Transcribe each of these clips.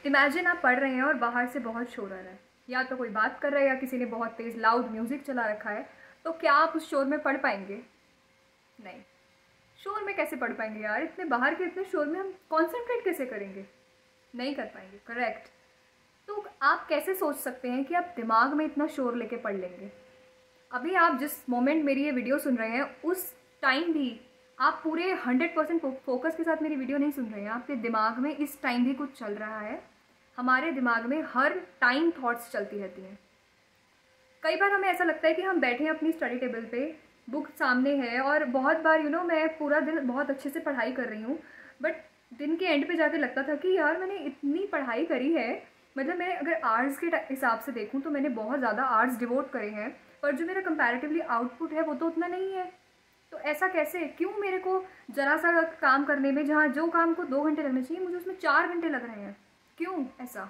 Imagine आप पढ़ रहे हैं और बाहर से बहुत शोर आ रहा है, या तो कोई बात कर रहा है या किसी ने बहुत तेज़ लाउड म्यूज़िक चला रखा है, तो क्या आप उस शोर में पढ़ पाएंगे? नहीं। शोर में कैसे पढ़ पाएंगे यार? इतने बाहर के इतने शोर में हम कॉन्सेंट्रेट कैसे करेंगे? नहीं कर पाएंगे, करेक्ट। तो आप कैसे सोच सकते हैं कि आप दिमाग में इतना शोर लेके पढ़ लेंगे? अभी आप जिस मोमेंट मेरी ये वीडियो सुन रहे हैं उस टाइम भी आप पूरे 100% फोकस के साथ मेरी वीडियो नहीं सुन रहे हैं। आपके दिमाग में इस टाइम भी कुछ चल रहा है। हमारे दिमाग में हर टाइम थॉट्स चलती रहती हैं। कई बार हमें ऐसा लगता है कि हम बैठे हैं अपनी स्टडी टेबल पे, बुक सामने है और बहुत बार मैं पूरा दिन बहुत अच्छे से पढ़ाई कर रही हूँ, बट दिन के एंड पे जाके लगता था कि यार मैंने इतनी पढ़ाई करी है, मतलब मैं अगर आवर्स के हिसाब से देखूँ तो मैंने बहुत ज़्यादा आवर्स डिवोट करे हैं, पर जो मेरा कंपैरेटिवली आउटपुट है वो तो उतना नहीं है। तो ऐसा कैसे? क्यों मेरे को ज़रा सा काम करने में जहाँ जो काम को 2 घंटे लगने चाहिए मुझे उसमें 4 घंटे लग रहे हैं? क्यों ऐसा?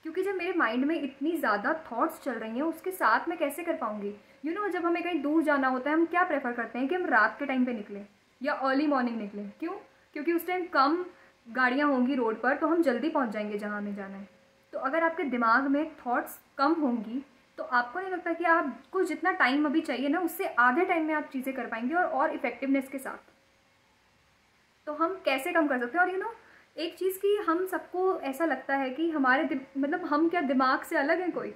क्योंकि जब मेरे माइंड में इतनी ज़्यादा थॉट्स चल रही हैं उसके साथ मैं कैसे कर पाऊँगी? जब हमें कहीं दूर जाना होता है हम क्या प्रेफर करते हैं कि हम रात के टाइम पे निकलें या अर्ली मॉर्निंग निकलें? क्यों? क्योंकि उस टाइम कम गाड़ियाँ होंगी रोड पर, तो हम जल्दी पहुँच जाएंगे जहाँ हमें जाना है। तो अगर आपके दिमाग में थॉट्स कम होंगी तो आपको नहीं लगता कि आपको जितना टाइम अभी चाहिए ना उससे आधे टाइम में आप चीज़ें कर पाएंगे और इफेक्टिवनेस के साथ? तो हम कैसे कम कर सकते हैं? और एक चीज़ की हम सबको ऐसा लगता है कि हमारे मतलब हम क्या दिमाग से अलग हैं कोई?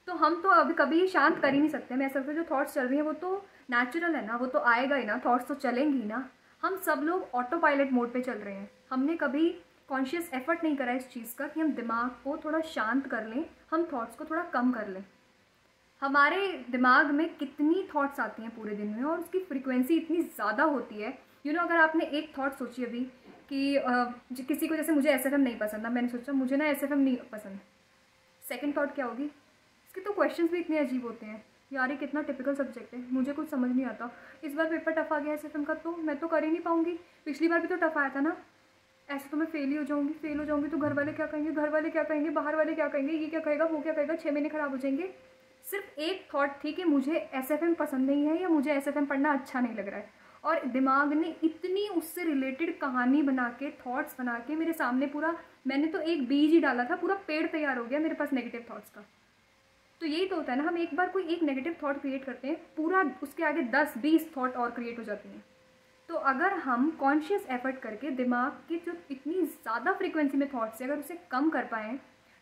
तो हम तो अभी कभी शांत कर ही नहीं सकते। मैं ऐसा लगता है जो थॉट्स चल रही हैं वो तो नेचुरल है ना, वो तो आएगा ही ना, थॉट्स तो चलेंगी ना। हम सब लोग ऑटो पायलट मोड पे चल रहे हैं। हमने कभी कॉन्शियस एफर्ट नहीं करा इस चीज़ का कि हम दिमाग को थोड़ा शांत कर लें, हम थॉट्स को थोड़ा कम कर लें। हमारे दिमाग में कितनी थॉट्स आती हैं पूरे दिन में और उसकी फ्रीक्वेंसी इतनी ज़्यादा होती है। अगर आपने एक थॉट सोची अभी कि किसी को, जैसे मुझे एसएफएम नहीं पसंद ना, मैंने सोचा मुझे ना एसएफएम नहीं पसंद, सेकंड थॉट क्या होगी? इसके तो क्वेश्चंस भी इतने अजीब होते हैं, यार ये कितना टिपिकल सब्जेक्ट है, मुझे कुछ समझ नहीं आता, इस बार पेपर टफ आ गया एसएफएम का तो मैं तो कर ही नहीं पाऊंगी, पिछली बार भी तो टफ आया था ना, ऐसे तो मैं फेल ही हो जाऊंगी, फेल हो जाऊंगी तो घर वाले क्या कहेंगे, घर वाले क्या कहेंगे, बाहर वाले क्या कहेंगे, ये क्या कहेगा, वो क्या कहेगा, 6 महीने खराब हो जाएंगे। सिर्फ एक थॉट थी कि मुझे एसएफएम पसंद नहीं है या मुझे एसएफएम पढ़ना अच्छा नहीं लग रहा है, और दिमाग ने इतनी उससे रिलेटेड कहानी बना के, थॉट्स बना के मेरे सामने पूरा, मैंने तो एक बीज ही डाला था, पूरा पेड़ तैयार हो गया मेरे पास नेगेटिव थॉट्स का। तो यही तो होता है ना, हम एक बार कोई एक नेगेटिव थॉट क्रिएट करते हैं, पूरा उसके आगे 10-20 थॉट और क्रिएट हो जाती हैं। तो अगर हम कॉन्शियस एफर्ट करके दिमाग की जो इतनी ज़्यादा फ्रीक्वेंसी में थॉट्स है अगर उसे कम कर पाएँ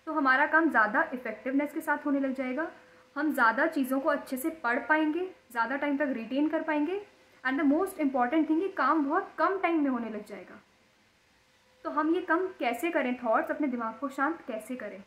तो हमारा काम ज़्यादा इफेक्टिवनेस के साथ होने लग जाएगा। हम ज़्यादा चीज़ों को अच्छे से पढ़ पाएंगे, ज़्यादा टाइम तक रिटेन कर पाएंगे, and the most important thing, ये काम बहुत कम टाइम में होने लग जाएगा। तो हम ये कम कैसे करें थॉट्स, अपने दिमाग को शांत कैसे करें?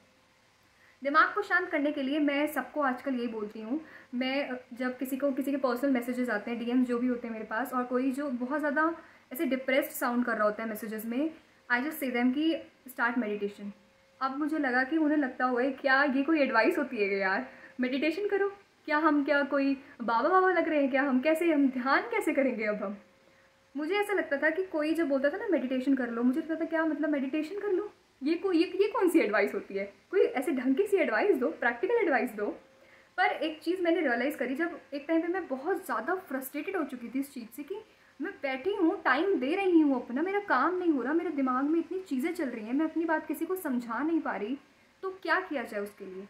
दिमाग को शांत करने के लिए मैं सबको आजकल यही बोलती हूँ, मैं जब किसी के पर्सनल मैसेजेस आते हैं, डीएम्स जो भी होते हैं मेरे पास, और कोई जो बहुत ज़्यादा ऐसे डिप्रेस्ड साउंड कर रहा होता है मैसेजेस में, आई जस्ट से देम कि स्टार्ट मेडिटेशन। अब मुझे लगा कि उन्हें लगता हुआ है क्या ये कोई एडवाइस होती है यार, मेडिटेशन करो, क्या कोई बाबा बाबा लग रहे हैं क्या? हम ध्यान कैसे करेंगे अब हम? मुझे ऐसा लगता था कि कोई जब बोलता था ना मेडिटेशन कर लो, मुझे लगता था क्या मतलब मेडिटेशन कर लो, ये कौन सी एडवाइस होती है? कोई ऐसे ढंग की सी एडवाइस दो, प्रैक्टिकल एडवाइस दो। पर एक चीज़ मैंने रियलाइज़ करी, जब एक टाइम पे मैं बहुत ज़्यादा फ्रस्ट्रेटेड हो चुकी थी इस चीज़ से कि मैं बैठी हूँ, टाइम दे रही हूँ अपना, मेरा काम नहीं हो रहा, मेरे दिमाग में इतनी चीज़ें चल रही हैं, मैं अपनी बात किसी को समझा नहीं पा रही, तो क्या किया जाए उसके लिए?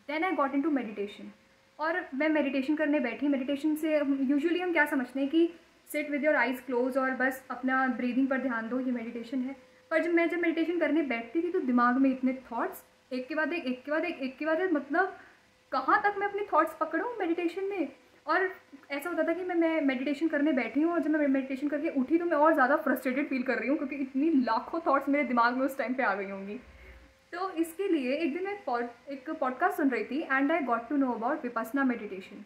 Then I got into meditation, और मैं मेडिटेशन करने बैठी। मेडिटेशन से यूजुअली हम क्या समझते हैं कि sit with your eyes close और बस अपना ब्रीदिंग पर ध्यान दो, ये मेडिटेशन है। पर जब मेडिटेशन करने बैठती थी तो दिमाग में इतने थॉट्स, एक के बाद एक, मतलब कहाँ तक मैं अपने थॉट्स पकड़ूँ मेडिटेशन में। और ऐसा होता था कि मैं मेडिटेशन करने बैठी हूँ और जब मैं मेडिटेशन करके उठी तो मैं और ज़्यादा फ्रस्ट्रेटेड फील कर रही हूँ, क्योंकि इतनी लाखों थॉट्स मेरे दिमाग में उस टाइम पे आ गई होंगी। तो इसके लिए एक दिन मैं एक पॉडकास्ट सुन रही थी and I got to know about Vipassana meditation.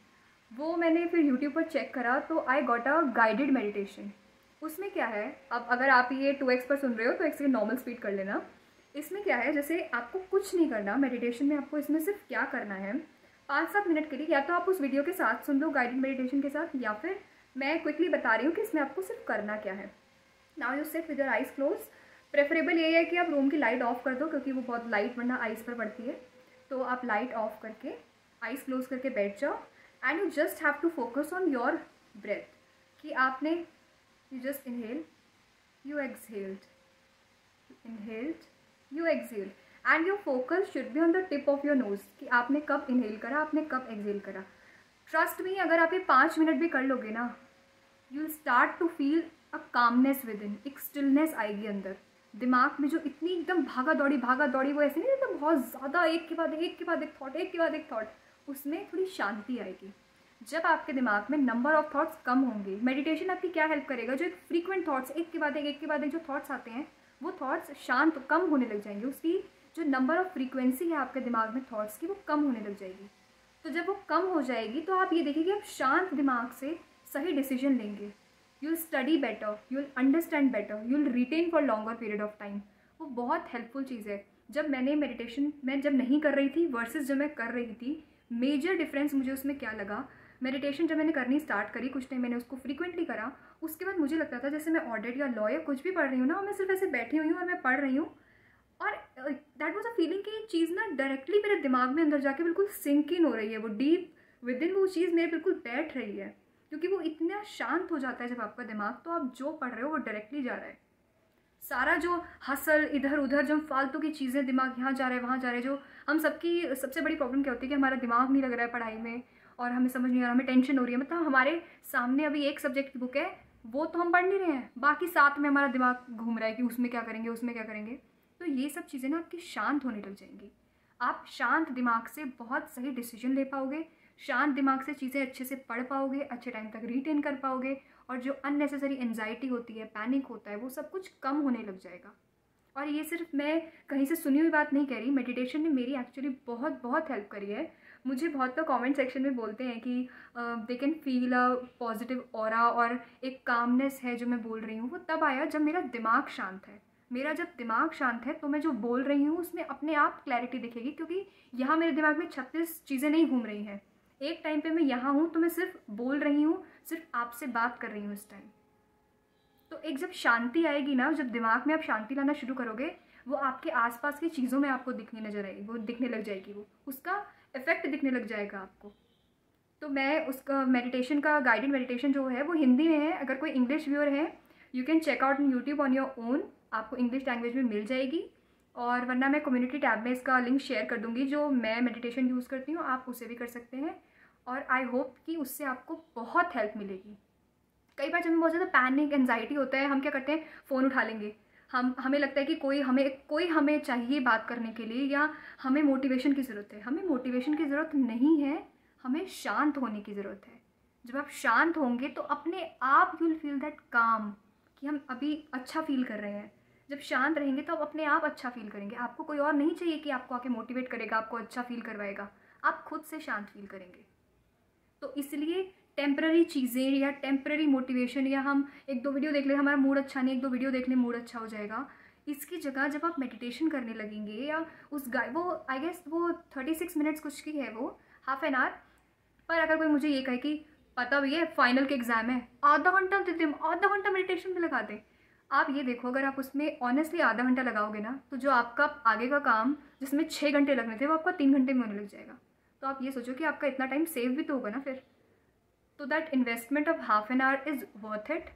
वो मैंने फिर यूट्यूब पर चेक करा तो I got a guided meditation. उसमें क्या है, अब अगर आप ये 2x पर सुन रहे हो तो एक सेकंड नॉर्मल स्पीड कर लेना। इसमें क्या है, जैसे आपको कुछ नहीं करना मेडिटेशन में, आपको इसमें सिर्फ क्या करना है, 5-7 मिनट के लिए, या तो आप उस वीडियो के साथ सुन लो गाइडेड मेडिटेशन के साथ, या फिर मैं क्विकली बता रही हूँ कि इसमें आपको सिर्फ करना क्या है। Now you sit with your eyes close. Preferable ये है कि आप रूम की लाइट ऑफ कर दो, क्योंकि वो बहुत लाइट वरना आइज़ पर पड़ती है। तो आप लाइट ऑफ करके आइज़ क्लोज करके बैठ जाओ and you just have to focus on your breath, कि आपने you just inhale, you exhaled, you inhaled, you exhaled, and your focus should be on the tip of your nose कि आपने कब inhale करा, आपने कब एक्सहेल करा। Trust me, अगर आप ये 5 मिनट भी कर लोगे ना, you will start to feel a calmness within, एक स्टिलनेस आएगी अंदर। दिमाग में जो इतनी एकदम भागा दौड़ी वो ऐसे नहीं रहता, बहुत ज़्यादा एक के बाद एक थॉट, एक के बाद एक थॉट, उसमें थोड़ी शांति आएगी। जब आपके दिमाग में नंबर ऑफ थॉट्स कम होंगे, मेडिटेशन आपकी क्या हेल्प करेगा, जो एक फ्रीक्वेंट थॉट्स एक के बाद एक जो थॉट्स आते हैं, वो थॉट्स शांत कम होने लग जाएंगे। उसकी जो नंबर ऑफ फ्रीक्वेंसी है आपके दिमाग में थॉट्स की, वो कम होने लग जाएगी। तो जब वो कम हो जाएगी तो आप ये देखिए कि आप शांत दिमाग से सही डिसीजन लेंगे। You will study better, you will understand better, you will retain for longer period of time. वो बहुत हेल्पफुल चीज़ है। जब मैंने मेडिटेशन मैं जब नहीं कर रही थी वर्सेस जब मैं कर रही थी, मेजर डिफरेंस मुझे उसमें क्या लगा, मेडिटेशन जब मैंने करनी स्टार्ट करी, कुछ टाइम मैंने उसको फ्रीक्वेंटली करा, उसके बाद मुझे लगता था जैसे मैं ऑडिट या लॉ या कुछ भी पढ़ रही हूँ ना, मैं सिर्फ ऐसे बैठी हुई हूँ और मैं पढ़ रही हूँ, और दैट वाज अ फीलिंग कि ये चीज़ ना डायरेक्टली मेरे दिमाग में अंदर जाके बिल्कुल सिंक इन हो रही है, वो डीप विद इन वो चीज़ मेरे बिल्कुल बैठ रही है, क्योंकि वो इतना शांत हो जाता है जब आपका दिमाग, तो आप जो पढ़ रहे हो वो डायरेक्टली जा रहा है। सारा जो हसल इधर उधर जो फालतू की चीज़ें, दिमाग यहाँ जा रहा है वहाँ जा रहा है, जो हम सबकी सबसे बड़ी प्रॉब्लम क्या होती है कि हमारा दिमाग नहीं लग रहा है पढ़ाई में और हमें समझ नहीं आ रहा, हमें टेंशन हो रही है। मतलब हमारे सामने अभी एक सब्जेक्ट की बुक है, वो तो हम पढ़ नहीं रहे हैं, बाकी 7 में हमारा दिमाग घूम रहा है कि उसमें क्या करेंगे, उसमें क्या करेंगे। तो ये सब चीज़ें ना आपकी शांत होने लग जाएंगी। आप शांत दिमाग से बहुत सही डिसीजन ले पाओगे, शांत दिमाग से चीज़ें अच्छे से पढ़ पाओगे, अच्छे टाइम तक रिटेन कर पाओगे, और जो अननेसेसरी एंजाइटी होती है, पैनिक होता है, वो सब कुछ कम होने लग जाएगा। और ये सिर्फ मैं कहीं से सुनी हुई बात नहीं कह रही, मेडिटेशन ने मेरी एक्चुअली बहुत बहुत हेल्प करी है। मुझे बहुत लोग कमेंट सेक्शन में बोलते हैं कि they can feel a positive aura और एक कामनेस है जो मैं बोल रही हूँ, वो तब आया जब मेरा दिमाग शांत है। मेरा जब दिमाग शांत है तो मैं जो बोल रही हूँ उसमें अपने आप क्लैरिटी दिखेगी, क्योंकि यहाँ मेरे दिमाग में 36 चीज़ें नहीं घूम रही हैं। एक टाइम पे मैं यहाँ हूँ तो मैं सिर्फ बोल रही हूँ, सिर्फ आपसे बात कर रही हूँ इस टाइम। तो एक जब शांति आएगी ना, जब दिमाग में आप शांति लाना शुरू करोगे, वो आपके आसपास की चीज़ों में आपको दिखने नजर आएगी, वो दिखने लग जाएगी, वो उसका इफेक्ट दिखने लग जाएगा आपको। तो मैं उसका मेडिटेशन का गाइडेड मेडिटेशन जो है वो हिंदी में है, अगर कोई इंग्लिश व्यूअर है you can check out in YouTube on your own, आपको इंग्लिश लैंग्वेज में मिल जाएगी, और वरना मैं कम्युनिटी टैब में इसका लिंक शेयर कर दूँगी, जो मैं मेडिटेशन यूज़ करती हूँ, आप उसे भी कर सकते हैं, और आई होप कि उससे आपको बहुत हेल्प मिलेगी। कई बार जब हमें बहुत ज़्यादा पैनिक एंजाइटी होता है, हम क्या करते हैं, फ़ोन उठा लेंगे, हमें लगता है कि कोई हमें चाहिए बात करने के लिए, या हमें मोटिवेशन की ज़रूरत है। हमें मोटिवेशन की ज़रूरत नहीं है, हमें शांत होने की ज़रूरत है। जब आप शांत होंगे तो अपने आप यू विल फील दैट काम, कि हम अभी अच्छा फील कर रहे हैं। जब शांत रहेंगे तो आप अपने आप अच्छा फील करेंगे, आपको कोई और नहीं चाहिए कि आपको आके मोटिवेट करेगा, आपको अच्छा फील करवाएगा, आप खुद से शांत फील करेंगे। तो इसलिए टेम्पररी चीज़ें या टेम्पररी मोटिवेशन, या हम 1-2 वीडियो देख ले, हमारा मूड अच्छा नहीं, 1-2 वीडियो देख ले मूड अच्छा हो जाएगा, इसकी जगह जब आप मेडिटेशन करने लगेंगे, या वो आई गेस वो 36 मिनट्स कुछ की है, वो हाफ एन आवर। पर अगर कोई मुझे ये कहे कि पता भी है फाइनल के एग्ज़ाम है, आधा घंटा देते हम, आधा घंटा मेडिटेशन में लगा दें, आप ये देखो अगर आप उसमें ऑनेस्टली आधा घंटा लगाओगे ना, तो जो आपका आगे का काम जिसमें 6 घंटे लगने थे, वो आपका 3 घंटे में होने लग जाएगा। तो आप ये सोचो कि आपका इतना टाइम सेव भी तो होगा ना फिर। तो that investment of half an hour is worth it.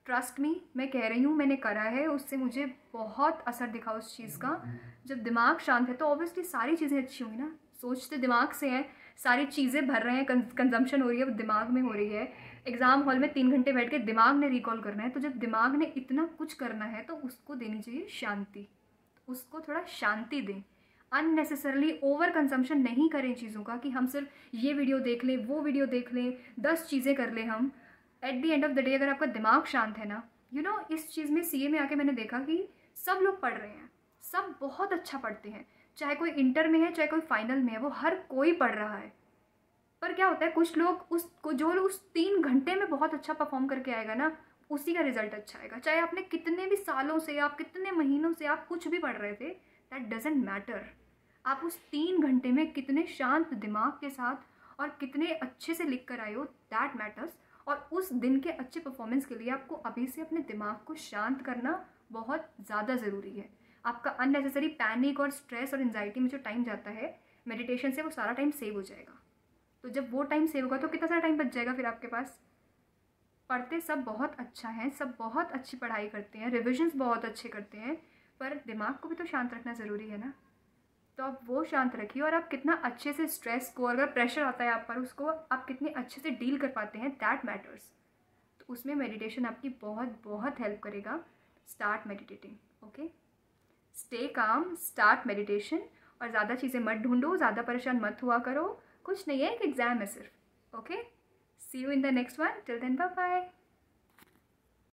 Trust me, मैं कह रही हूँ, मैंने करा है, उससे मुझे बहुत असर दिखा उस चीज़ का। जब दिमाग शांत है तो ऑब्वियसली सारी चीज़ें अच्छी होंगी ना, सोचते दिमाग से हैं, सारी चीज़ें भर रहे हैं, कंजम्पशन हो रही है वो दिमाग में हो रही है। एग्ज़ाम हॉल में 3 घंटे बैठ के दिमाग ने रिकॉल करना है, तो जब दिमाग ने इतना कुछ करना है तो उसको देनी चाहिए शांति, उसको थोड़ा शांति दें। अननेसेसरली ओवर कंजम्पशन नहीं करें चीज़ों का, कि हम सिर्फ ये वीडियो देख लें, वो वीडियो देख लें, 10 चीज़ें कर लें हम। At the end of the day अगर आपका दिमाग शांत है ना, इस चीज़ में सीए में आके मैंने देखा कि सब लोग पढ़ रहे हैं, सब बहुत अच्छा पढ़ते हैं, चाहे कोई इंटर में है, चाहे कोई फाइनल में है, वो हर कोई पढ़ रहा है। पर क्या होता है, कुछ लोग जो लोग उस 3 घंटे में बहुत अच्छा परफॉर्म करके आएगा ना, उसी का रिजल्ट अच्छा आएगा। चाहे आपने कितने भी सालों से, आप कितने महीनों से आप कुछ भी पढ़ रहे थे, दैट डजेंट मैटर। आप उस 3 घंटे में कितने शांत दिमाग के साथ और कितने अच्छे से लिख कर आए हो, दैट मैटर्स। और उस दिन के अच्छे परफॉर्मेंस के लिए आपको अभी से अपने दिमाग को शांत करना बहुत ज़्यादा ज़रूरी है। आपका अननेसेसरी पैनिक और स्ट्रेस और एंजाइटी में जो टाइम जाता है मेडिटेशन से, वो सारा टाइम सेव हो जाएगा। तो जब वो टाइम सेव होगा तो कितना सारा टाइम बच जाएगा फिर आपके पास। पढ़ते सब बहुत अच्छा हैं, सब बहुत अच्छी पढ़ाई करते हैं, रिविजन्स बहुत अच्छे करते हैं, पर दिमाग को भी तो शांत रखना ज़रूरी है ना। तो आप वो शांत रखिए, और आप कितना अच्छे से स्ट्रेस को, अगर प्रेशर आता है आप पर, उसको आप कितने अच्छे से डील कर पाते हैं, दैट मैटर्स। तो उसमें मेडिटेशन आपकी बहुत बहुत हेल्प करेगा। Start meditating, okay. Stay calm, start meditation. और ज़्यादा चीज़ें मत ढूंढो, ज़्यादा परेशान मत हुआ करो, कुछ नहीं है, एक एग्ज़ाम है सिर्फ, okay. See you in the next one, till then bye bye.